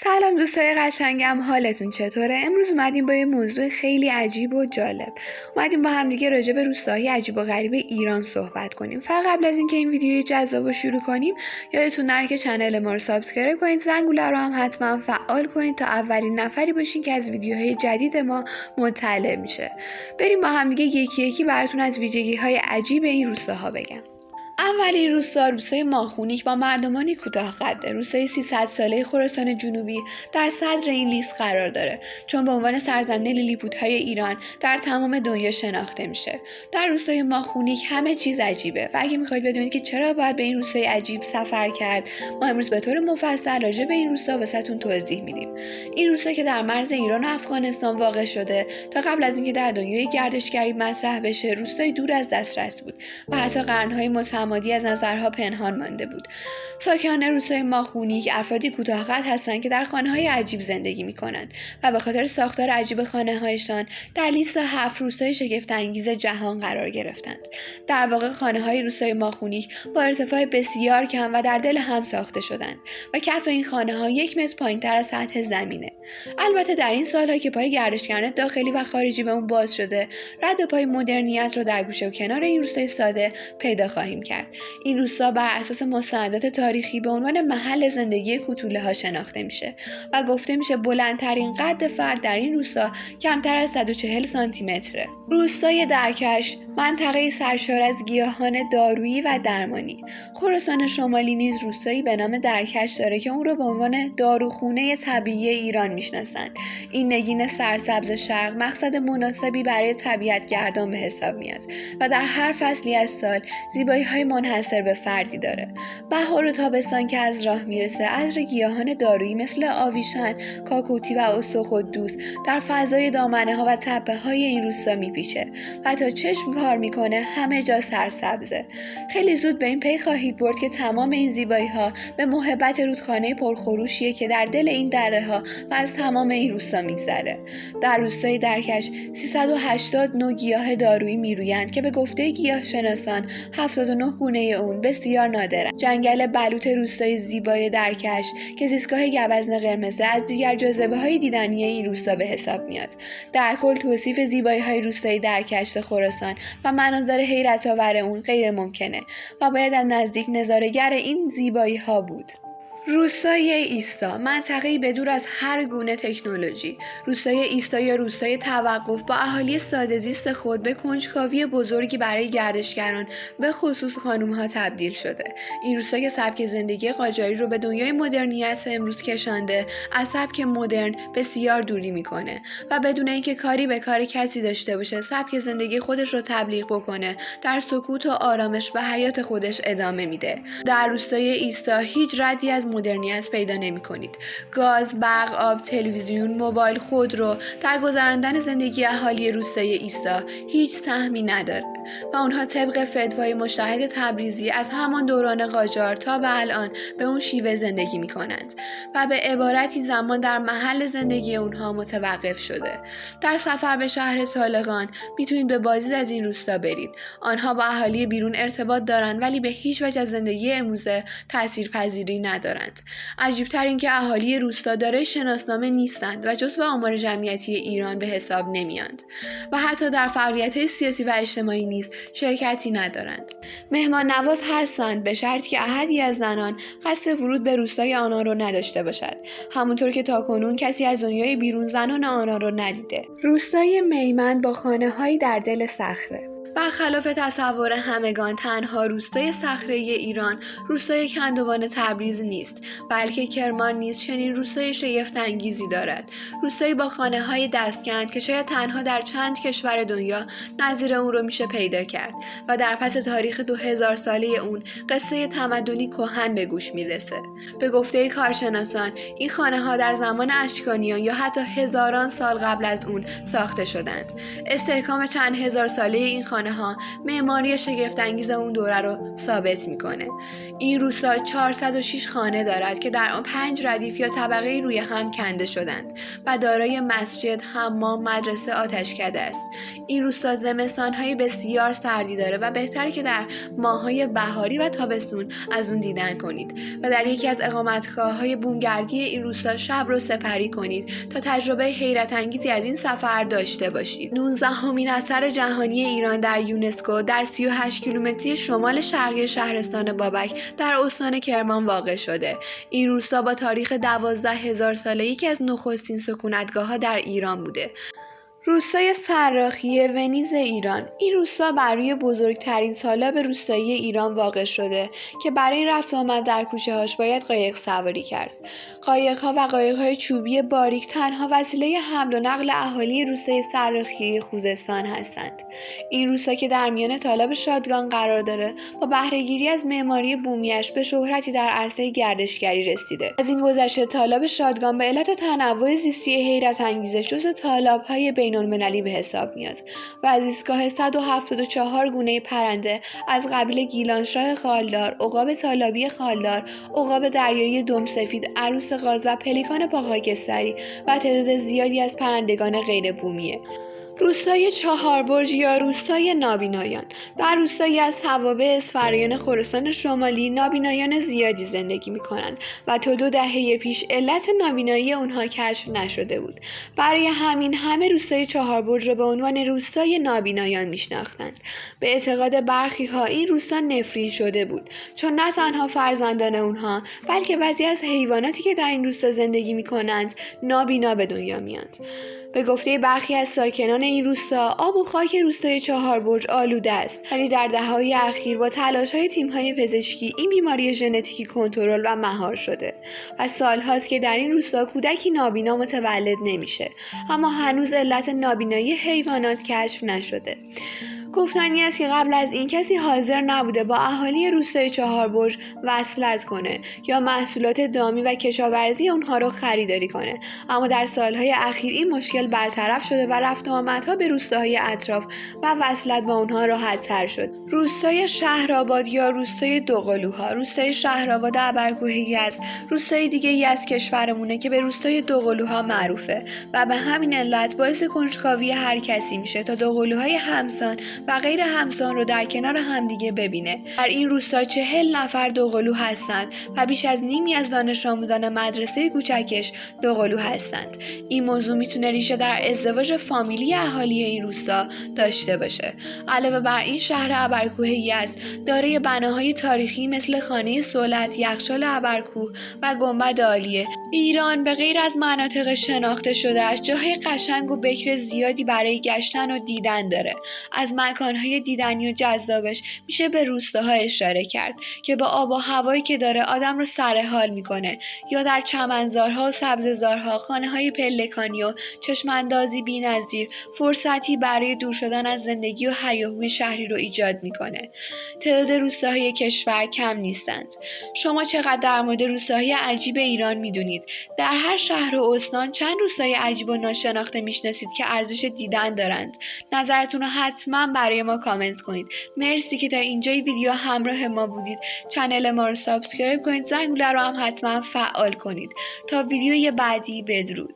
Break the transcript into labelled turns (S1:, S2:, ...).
S1: سلام دوستای قشنگم، حالتون چطوره؟ امروز اومدیم با یه موضوع خیلی عجیب و جالب. اومدیم با هم دیگه راجع به روستاهای عجیب و غریب ایران صحبت کنیم. فقط قبل از اینکه این ویدیوی جذاب رو شروع کنیم، یادتون نره که کانال ما رو سابسکرایب کنید، زنگوله رو هم حتما فعال کنید تا اولین نفری باشین که از ویدیوهای جدید ما مطلع میشه. بریم با هم دیگه یکی یکی براتون از ویژگی‌های عجیب این روستاها بگم. اولین روستای ماخونیک با مردمانی کوتاه قده، روستای 300 ساله خراسان جنوبی در صدر این لیست قرار داره، چون به عنوان سرزمین لیلیپوت‌های ایران در تمام دنیا شناخته میشه. در روستای ماخونیک همه چیز عجیبه و اگه میخواید بدونید که چرا باید به این روستای عجیب سفر کرد، ما امروز به طور مفصل راجع به این روستا واسهتون توضیح میدیم. این روستا که در مرز ایران و افغانستان واقع شده، تا قبل از اینکه در دنیای گردشگری مطرح بشه، روستای دور از دسترس بود و حتی قرن‌های متمادی از نظرها پنهان مانده بود. ساکنان روستای ماخونیک افرادی کوتاه‌قد هستند که در خانه‌های عجیب زندگی می‌کنند و به خاطر ساختار عجیب خانه‌هایشان در لیست 7 روستای شگفت‌انگیز جهان قرار گرفتند. در واقع خانه‌های روستای ماخونیک با ارتفاع بسیار کم و در دل هم ساخته شدند و کف این خانه‌ها 1 متر پایین‌تر از سطح زمینه. البته در این سال‌ها که پای گردشگران داخلی و خارجی به اون باز شده، رد پای مدرنیت رو در گوشه و کنار این روستای ساده پیدا خواهیم کرد. این روستا بر اساس مستندات تاریخی به عنوان محل زندگی کوتوله‌ها شناخته میشه و گفته میشه بلندترین قد فرد در این روستا کمتر از 140 سانتی متره. روستای درکش منطقه سرشار از گیاهان دارویی و درمانی. خراسان شمالی نیز روستایی به نام درکش داره که اون رو به عنوان داروخونه طبیعی ایران میشناسند. این نگین سرسبز شرق مقصد مناسبی برای طبیعت گردان به حساب میاد و در هر فصلی از سال زیبایی‌های منحصر به فردی داره. بهار و تابستان که از راه میرسه، عطر گیاهان دارویی مثل آویشن، کاکوتی و استخوان‌دوست در فضای دامنه ها و تپه های این روستا میپیچه و تا چشم کار میکنه همه جا سرسبزه. خیلی زود به این پی خواهید برد که تمام این زیبایی ها به محبت رودخانه پرخروشیه که در دل این دره ها و از تمام این روستا میگذره. در روستای درکش 380 نوع گیاه دارویی میرویند که به گفته گیاهشناسان 79 گونه اون بسیار نادره. جنگل بلوط روستای زیبای درکش که زیستگاه گوزن قرمز از دیگر جاذبه‌های دیدنی این روستا به حساب میاد. در کل توصیف زیبایی‌های روستای درکش خراسان و مناظر حیرت‌آور اون غیر ممکنه و باید از نزدیک نظاره‌گر این زیبایی‌ها بود. روستای ایستا، منطقه‌ای بدور از هر گونه تکنولوژی. روستای ایستا یا روستای توقف با اهالی ساده‌زیست خود به کنجکاوی بزرگی برای گردشگران به خصوص خانم‌ها تبدیل شده. این روستا که سبک زندگی قاجاری رو به دنیای مدرنیت امروز کشانده، از سبک مدرن بسیار دوری میکنه و بدون اینکه کاری به کار کسی داشته باشه، سبک زندگی خودش رو تبلیغ بکنه، در سکوت و آرامش به حیات خودش ادامه میده. در روستای ایستا هیچ ردی از مدرنیت پیدا نمی کنید. گاز، برق، آب، تلویزیون، موبایل، خودرو در گذراندن زندگی اهالی روستای ایستا هیچ سهمی نداره و اونها طبق فتوای مجتهد تبریزی از همان دوران قاجار تا به الان به اون شیوه زندگی می کنند و به عبارتی زمان در محل زندگی اونها متوقف شده. در سفر به شهر طالقان میتونید به بازدید از این روستا برید. آنها با اهالی بیرون ارتباط دارن ولی به هیچ وجه از زندگی امروزه تاثیرپذیری ندارند. عجیب‌تر این که اهالی روستا دارای شناسنامه نیستند و جزو آمار جمعیتی ایران به حساب نمیاند و حتی در فعالیت‌های سیاسی و اجتماعی نیز شرکتی ندارند. مهمان نواز هستند به شرطی که احدی از زنان قصد ورود به روستای آنها را نداشته باشد، همونطور که تاکنون کسی از دنیای بیرون زنان آنها را ندیده. روستای میمن با خانه‌هایی در دل صخره. برخلاف تصور همگان، تنها روستای صخره‌ای ایران روستای کندوان تبریز نیست، بلکه کرمان نیز چنین روستای شگفت‌انگیزی دارد. روستایی با خانه‌های دستکند که شاید تنها در چند کشور دنیا نظیر اون رو میشه پیدا کرد و در پس تاریخ 2000 ساله اون قصه تمدنی کهن به گوش میرسه. به گفته کارشناسان، این خانه‌ها در زمان اشکانیان یا حتی هزاران سال قبل از اون ساخته شدند. استحکام چند هزار ساله این خانه‌ها ها معماری شگفت‌انگیز اون دوره رو ثابت میکنه. این روستا 406 خانه دارد که در آن 5 ردیف یا طبقه روی هم کنده شدند و دارای مسجد، حمام، مدرسه، آتشکده است. این روستا زمستان‌های بسیار سردی داره و بهتره که در ماه‌های بهاری و تابستون از اون دیدن کنید و در یکی از اقامتگاه‌های بومگردی این روستا شب رو سپری کنید تا تجربه حیرت انگیزی از این سفر داشته باشید. 19مین اثر جهانی ایران در یونسکو در 38 کیلومتری شمال شرقی شهرستان بابک در استان کرمان واقع شده. این روستا با تاریخ 12,000 ساله یکی از نخستین سکونتگاه‌ها در ایران بوده. روستای صراخی ونیز ایران. این روستا بر روی بزرگترین تالاب روستایی ایران واقع شده که برای رفت آمد در کوچه‌هاش باید قایق سواری کرد. قایق‌ها و قایق‌های چوبی باریک تنها وسیله حمل و نقل اهالی روستای صراخی خوزستان هستند. این روستا که در میان تالاب شادگان قرار داره، با بهره‌گیری از معماری بومیش به شهرتی در عرصه گردشگری رسیده. از این گذشته تالاب شادگان به علت تنوع زیستی حیرت انگیزش جزو تالاب‌های بین‌المللی به حساب میاد و از زیستگاه 174 گونه پرنده از قبیل گیلانشاه خالدار، عقاب تالابی خالدار، عقاب دریایی دمسفید، عروس قاز و پلیکان پاخاکستری و تعداد زیادی از پرندگان غیر بومیه. روستای چهاربرج یا روستای نابینایان. در روستایی از توابع اسفرایان خراسان شمالی نابینایان زیادی زندگی می‌کنند و تا 2 دهه پیش علت نابینایی اونها کشف نشده بود. برای همین همه روستای چهاربرج را به عنوان روستای نابینایان میشناختند. به اعتقاد برخی‌ها این روستا نفرین شده بود، چون نه تنها فرزندان اونها بلکه بعضی از حیواناتی که در این روستا زندگی می‌کنند نابینا به دنیا میاند. به گفته برخی از ساکنان این روستا، آب و خاک روستای چهاربرج آلوده است، ولی در دهه‌های اخیر با تلاش‌های تیم‌های پزشکی این بیماری ژنتیکی کنترل و مهار شده و سال‌هاست که در این روستا کودکی نابینا متولد نمیشه، اما هنوز علت نابینایی حیوانات کشف نشده. گفتنی است که قبل از این کسی حاضر نبوده با اهالی روستای چهاربرج وصلت کنه یا محصولات دامی و کشاورزی اونها رو خریداری کنه، اما در سالهای اخیر این مشکل برطرف شده و رفت و آمدها به روستاهای اطراف و وصلت با اونها راحت‌تر شد. روستای شهرآباد یا روستای دوقلوها. روستای شهرآباد ابرکوه یزد روستای دیگه‌ای از کشورمونه که به روستای دوقلوها معروفه و به همین علت باعث کنجکاوی هر کسی میشه تا دوقلوهای همسان و غیر همسان رو در کنار همدیگه ببینه. در این روستا 40 نفر دوقلو هستند و بیش از نیمی از دانش آموزان مدرسه کوچکش دوقلو هستند. این موضوع میتونه ریشه در ازدواج فامیلی اهالی این روستا داشته باشه. علاوه بر این، شهر ابرکوه یزد دارای بناهای تاریخی مثل خانه صلحت، یخچال ابرکوه و گنبد عالیه. ایران به غیر از مناطق شناخته شده‌اش جاهای قشنگ و بکر زیادی برای گشتن و دیدن داره. از مکانهای دیدنی و جذابش میشه به روستاها اشاره کرد که با آب و هوایی که داره آدم رو سر حال میکنه، یا در چمنزارها و سبززارها خانه‌های پلکانی و چشماندازی بی‌نظیر فرصتی برای دور شدن از زندگی و هیاهوی شهری رو ایجاد میکنه. تعداد روستاهای کشور کم نیستند. شما چقدر در مورد روستاهای عجیب ایران میدونید؟ در هر شهر و استان چند روستای عجیب و ناشناخته میشناسید که ارزش دیدن دارند؟ نظرتون رو حتما برای ما کامنت کنید. مرسی که تا اینجای ویدیو همراه ما بودید. چنل ما رو سابسکرایب کنید، زنگوله رو هم حتما فعال کنید. تا ویدیوی بعدی، بدرود.